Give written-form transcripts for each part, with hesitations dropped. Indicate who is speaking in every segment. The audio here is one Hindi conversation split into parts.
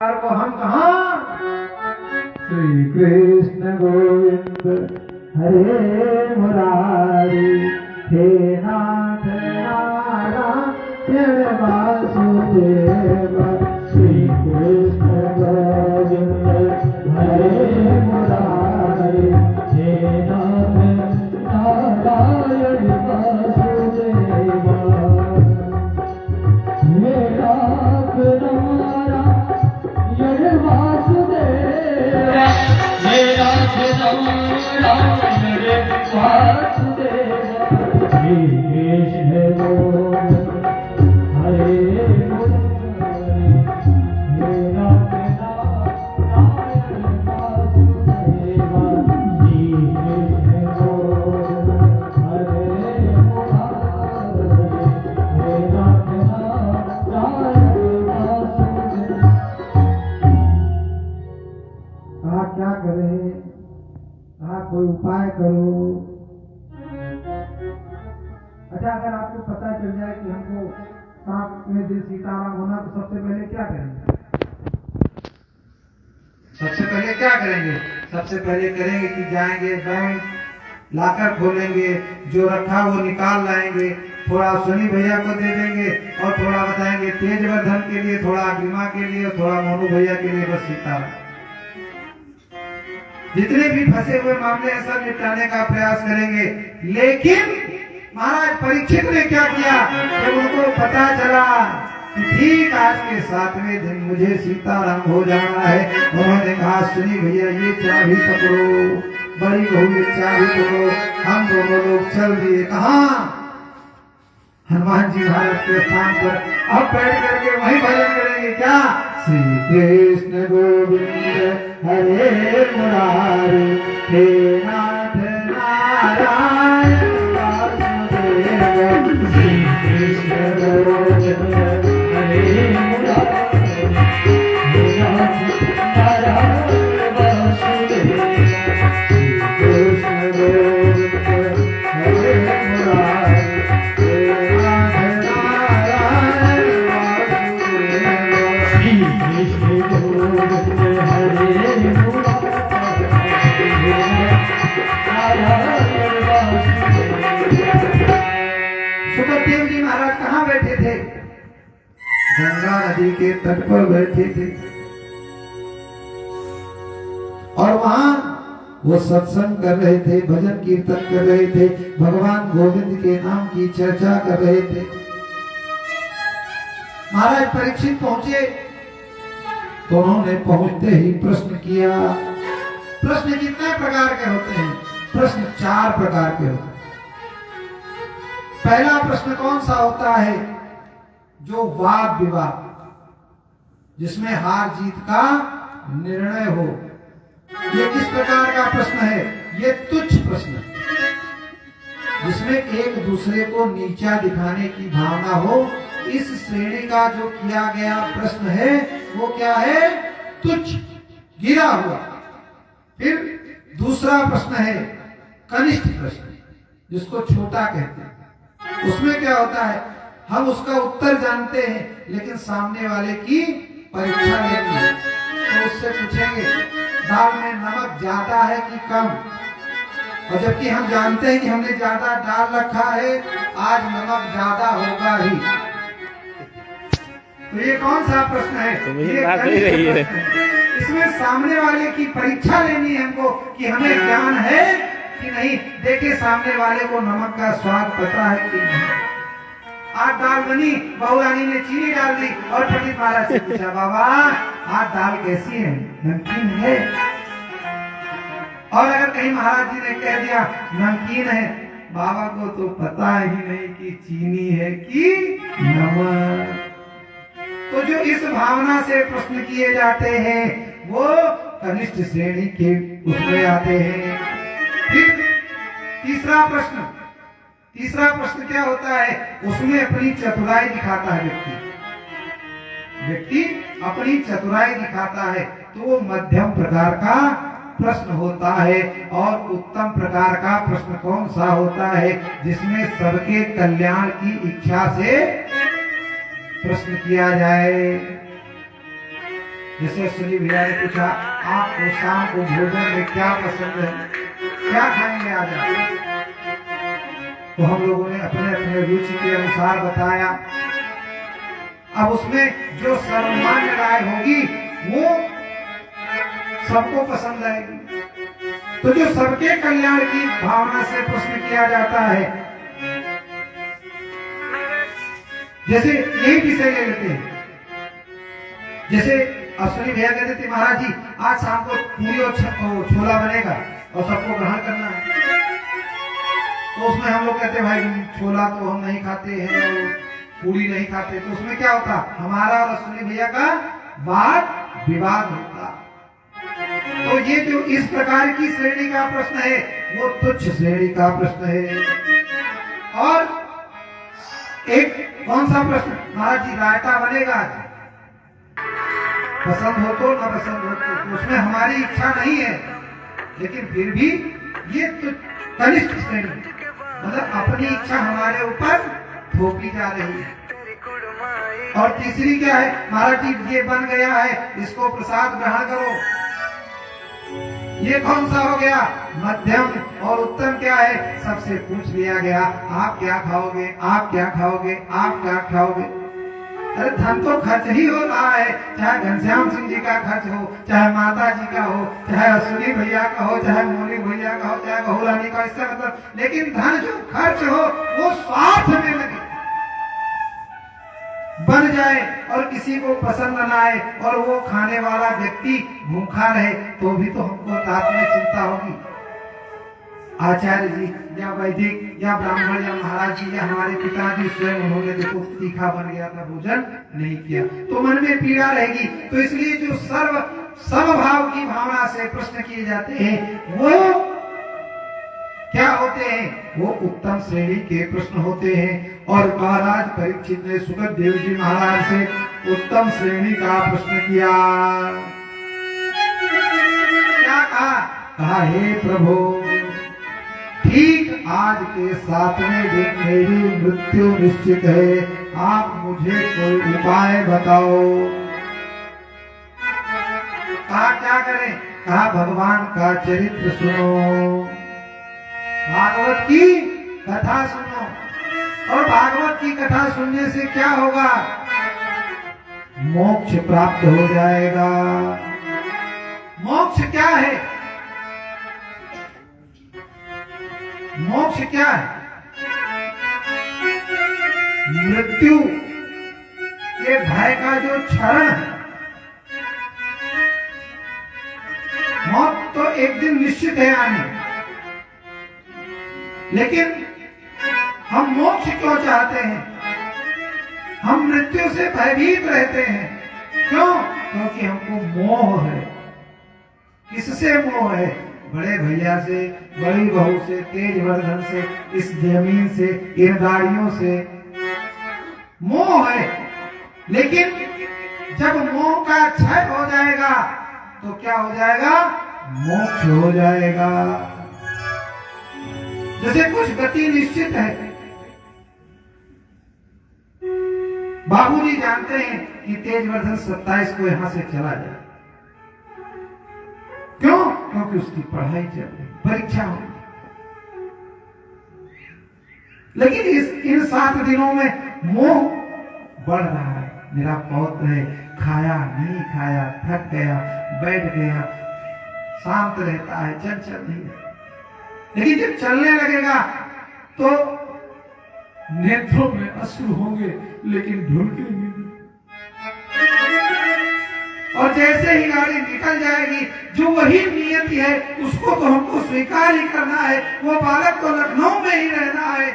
Speaker 1: को हम कहाँ श्री कृष्ण गोविंद हरे मुरारी हे नाथ नारायण वासुदेव श्री कृष्ण गोविंद हरे मुरारी हे नाथ नारायण वासुदेव हे नाथ क्या करें, कोई उपाय करो। अच्छा, अगर आपको पता चल जाए कि हमको सांप में दिल सीताराम होना, तो सबसे पहले क्या करेंगे? सबसे पहले क्या करेंगे? सबसे पहले करेंगे कि जाएंगे बैंक, लाकर खोलेंगे, जो रखा वो निकाल लाएंगे, थोड़ा सुनी भैया को दे देंगे और थोड़ा बताएंगे तेजवर्धन के लिए, थोड़ा अग्रिमा के लिए और थोड़ा मोनू भैया के लिए, बस सीताराम। जितने भी फंसे हुए मामले हैं सब निपटाने का प्रयास करेंगे। लेकिन महाराज परीक्षित ने क्या किया, जब उनको पता चला कि ठीक आज के 7वें दिन मुझे सीताराम हो जाना है, उन्होंने कहा सुनी भैया ये चाबी पकड़ो, बड़ी बहू ये चाबी पकड़ो। हम दोनों लोग चल दिए कहाँ? हनुमान जी महाराज के स्थान पर। अब बैठ करके वही भजन करेंगे क्या? श्री कृष्ण गोविंद हरे मुरारी हे नाथ नारायण वासुदेव श्री कृष्ण गोविंद हरे मुरारी हे नाथ नारायण वासुदेव श्री कृष्ण गोविंद हरे मुरारी हे नाथ नारायण वासुदेव श्री कृष्ण गोविंद सुखदेव जी महाराज कहाँ बैठे थे? गंगा नदी के तट पर बैठे थे और वहां वो सत्संग कर रहे थे, भजन कीर्तन कर रहे थे, भगवान गोविंद के नाम की चर्चा कर रहे थे। महाराज परीक्षित पहुंचे तो उन्होंने पहुंचते ही प्रश्न किया। प्रश्न कितने प्रकार के होते हैं? प्रश्न 4 प्रकार के होते हैं। पहला प्रश्न कौन सा होता है? जो वाद विवाद, जिसमें हार जीत का निर्णय हो। ये किस प्रकार का प्रश्न है? ये तुच्छ प्रश्न, जिसमें एक दूसरे को नीचा दिखाने की भावना हो। इस श्रेणी का जो किया गया प्रश्न है वो क्या है? तुच्छ, गिरा हुआ। फिर दूसरा प्रश्न है कनिष्ठ प्रश्न, जिसको छोटा कहते हैं। उसमें क्या होता है? हम उसका उत्तर जानते हैं लेकिन सामने वाले की परीक्षा लेनी है, तो उससे पूछेंगे दाल में नमक ज्यादा है कि कम, और जबकि हम जानते हैं कि हमने ज्यादा डाल रखा है, आज नमक ज्यादा होगा ही। तो ये कौन सा प्रश्न है? ये रही है। इसमें सामने वाले की परीक्षा लेनी है हमको कि हमें ज्ञान है कि नहीं। देखे सामने वाले को नमक का स्वाद पता है कि नहीं। आज दाल बनी, बहू रानी ने चीनी डाल दी और पंडित महाराज से पूछा बाबा आज दाल कैसी है, नमकीन है? और अगर कहीं महाराज जी ने कह दिया नमकीन है, बाबा को तो पता ही नहीं कि चीनी है कि नमक। तो जो इस भावना से प्रश्न किए जाते हैं वो कनिष्ठ श्रेणी के उसमें आते हैं। फिर तीसरा प्रश्न क्या होता है? उसमें अपनी चतुराई दिखाता है व्यक्ति अपनी चतुराई दिखाता है, तो वो मध्यम प्रकार का प्रश्न होता है। और उत्तम प्रकार का प्रश्न कौन सा होता है? जिसमें सबके कल्याण की इच्छा से प्रश्न किया जाए। जैसे सुनी भैया ने पूछा आपको शाम को भोजन में क्या पसंद है, क्या खाएंगे आज आप? तो हम लोगों ने अपने अपने रुचि के अनुसार बताया। अब उसमें जो सर्वमान्य राय होगी वो सबको पसंद आएगी। तो जो सबके कल्याण की भावना से प्रश्न किया जाता है, जैसे यही विषय ले लेते हैं, जैसे अश्विनी भैया कहते थे महाराज जी आज शाम को पूरी और छोला बनेगा और सबको ग्रहण करना है। तो उसमें हम लोग कहते भाई छोला तो हम नहीं खाते हैं और पूरी नहीं खाते, तो उसमें क्या होता, हमारा और अश्विनी भैया का वाद विवाद होता। तो ये जो इस प्रकार की श्रेणी का प्रश्न है वो तुच्छ श्रेणी का प्रश्न है। और एक कौन सा प्रश्न, महाराज जी रायता बनेगा आज, पसंद हो तो ना पसंद हो तो, उसमें हमारी इच्छा नहीं है, लेकिन फिर भी ये तो कनिष्ठ श्रेणी, मतलब अपनी इच्छा हमारे ऊपर थोपी जा रही है। और तीसरी क्या है, महाराज जी ये बन गया है इसको प्रसाद ग्रहण करो, ये कौन सा हो गया, मध्यम। और उत्तम क्या है, सबसे पूछ लिया गया आप क्या खाओगे, आप क्या खाओगे, आप क्या खाओगे। अरे धन तो खर्च ही हो रहा है, चाहे घनश्याम सिंह जी का खर्च हो, चाहे माता जी का हो, चाहे अश्विनी भैया का हो, चाहे मोनी भैया का हो, चाहे बहुरानी का, इससे मतलब, लेकिन धन जो खर्च हो वो स्वार्थ में लगे बन जाए और किसी को पसंद न आए और वो खाने वाला व्यक्ति भूखा रहे तो भी तो हमको रात में चिंता होगी। आचार्य जी या वैदिक या ब्राह्मण या महाराज जी या हमारे पिताजी स्वयं उन्होंने देखो तीखा बन गया था, भोजन नहीं किया, तो मन में पीड़ा रहेगी। तो इसलिए जो समभाव की भावना से प्रश्न किए जाते हैं वो क्या होते हैं, वो उत्तम श्रेणी के प्रश्न होते हैं। और महाराज परीक्षित ने सुखदेव जी महाराज से उत्तम श्रेणी का प्रश्न किया। क्या कहा, हे प्रभु ठीक आज के 7वें दिन मेरी मृत्यु निश्चित है, आप मुझे कोई उपाय बताओ। कहा क्या करें, कहा भगवान का चरित्र सुनो, भागवत की कथा सुनो। और भागवत की कथा सुनने से क्या होगा, मोक्ष प्राप्त हो जाएगा। मोक्ष क्या है, मोक्ष क्या है, मृत्यु के भय का जो क्षरण है। मौत तो एक दिन निश्चित है आने, लेकिन हम मोक्ष क्यों चाहते हैं, हम मृत्यु से भयभीत रहते हैं, क्यों, क्योंकि हमको मोह है। किससे मोह है, बड़े भैया से, बड़ी बहू से, तेज वर्धन से, इस जमीन से, इन गाड़ियों से मोह है। लेकिन जब मोह का क्षय हो जाएगा तो क्या हो जाएगा, मोक्ष हो जाएगा। जैसे कुछ गति निश्चित है, बाबूजी जानते हैं कि तेजवर्धन 27 को यहां से चला जाए, क्यों, क्योंकि उसकी पढ़ाई चल रही, परीक्षा हो। लेकिन इन 7 दिनों में मोह बढ़ रहा है, मेरा पौत्र है, खाया नहीं खाया, थक गया, बैठ गया, शांत रहता है, चंचल नहीं है। लेकिन जब चलने लगेगा तो नेत्रों में अश्रु होंगे लेकिन ढुलकेंगे। और जैसे ही गाड़ी निकल जाएगी, जो वही नियति है उसको तो हमको स्वीकार ही करना है। वो बालक तो लखनऊ में ही रहना है,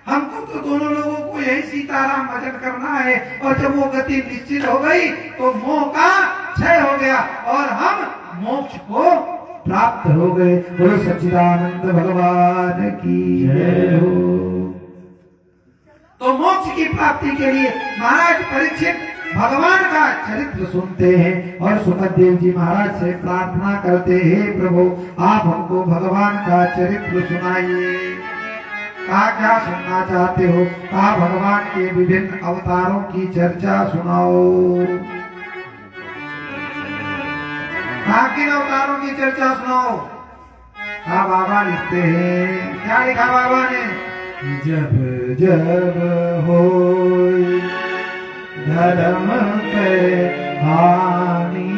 Speaker 1: हमको तो दोनों लोगों को यही सीताराम भजन करना है। और जब वो गति निश्चित हो गई तो मोह का क्षय हो गया और हम मोक्ष को प्राप्त हो गए। बोलो सच्चिदानंद भगवान की जय हो। तो मोक्ष की प्राप्ति के लिए महाराज परीक्षित भगवान का चरित्र सुनते हैं और सुखदेव जी महाराज से प्रार्थना करते हैं, प्रभु आप हमको भगवान का चरित्र सुनाइए। कहा क्या सुनना चाहते हो, कहा भगवान के विभिन्न अवतारों की चर्चा सुनाओ। बाकी अवतारों की चर्चा सुनाओ। हाँ बाबा लिखते हैं, क्या लिखा बाबा ने? जब जब हो धर्म के हानि,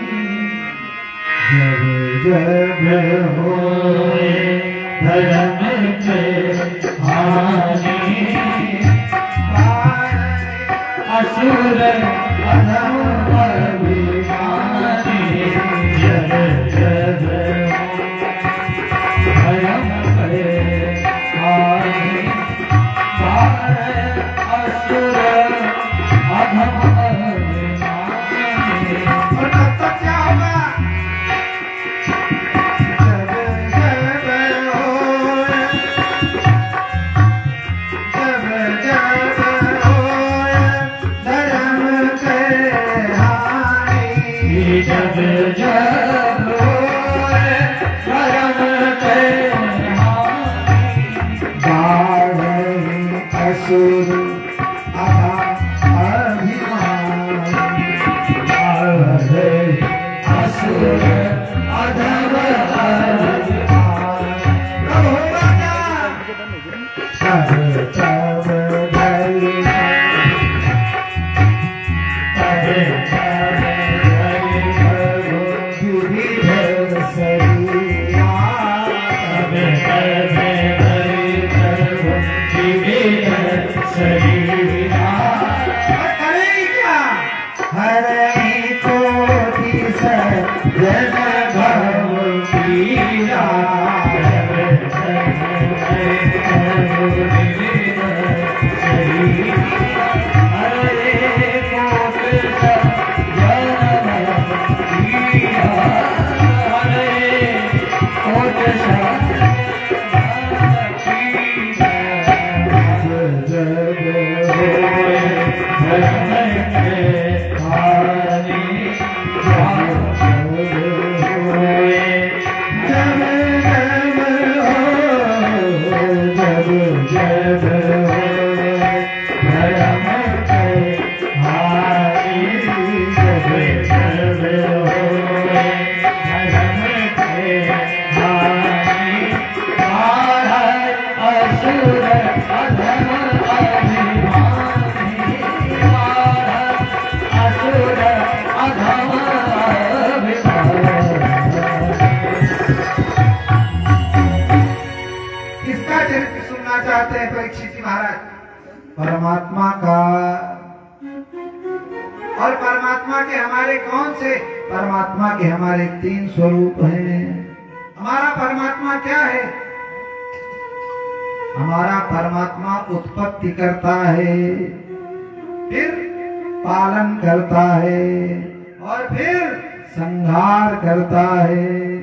Speaker 1: जब जब हो धर्म के हानि, असुर अधम अभिमानी, जब जब धर्म के हानि, असुर अधम अभिमानी। और तब तक क्या होगा? जब जब होए धर्म के हानि, बाढ़े असुर अधम अभिमानी, बाढ़े असुर अधम अभिमानी। तब होगा क्या? तब तब हरे कोटि सजन भवपीरा, चाहते हैं परीक्षित जी महाराज? परमात्मा का। और परमात्मा के हमारे कौन से? परमात्मा के हमारे 3 स्वरूप हैं। हमारा परमात्मा क्या है? हमारा परमात्मा उत्पत्ति करता है, फिर पालन करता है और फिर संहार करता है।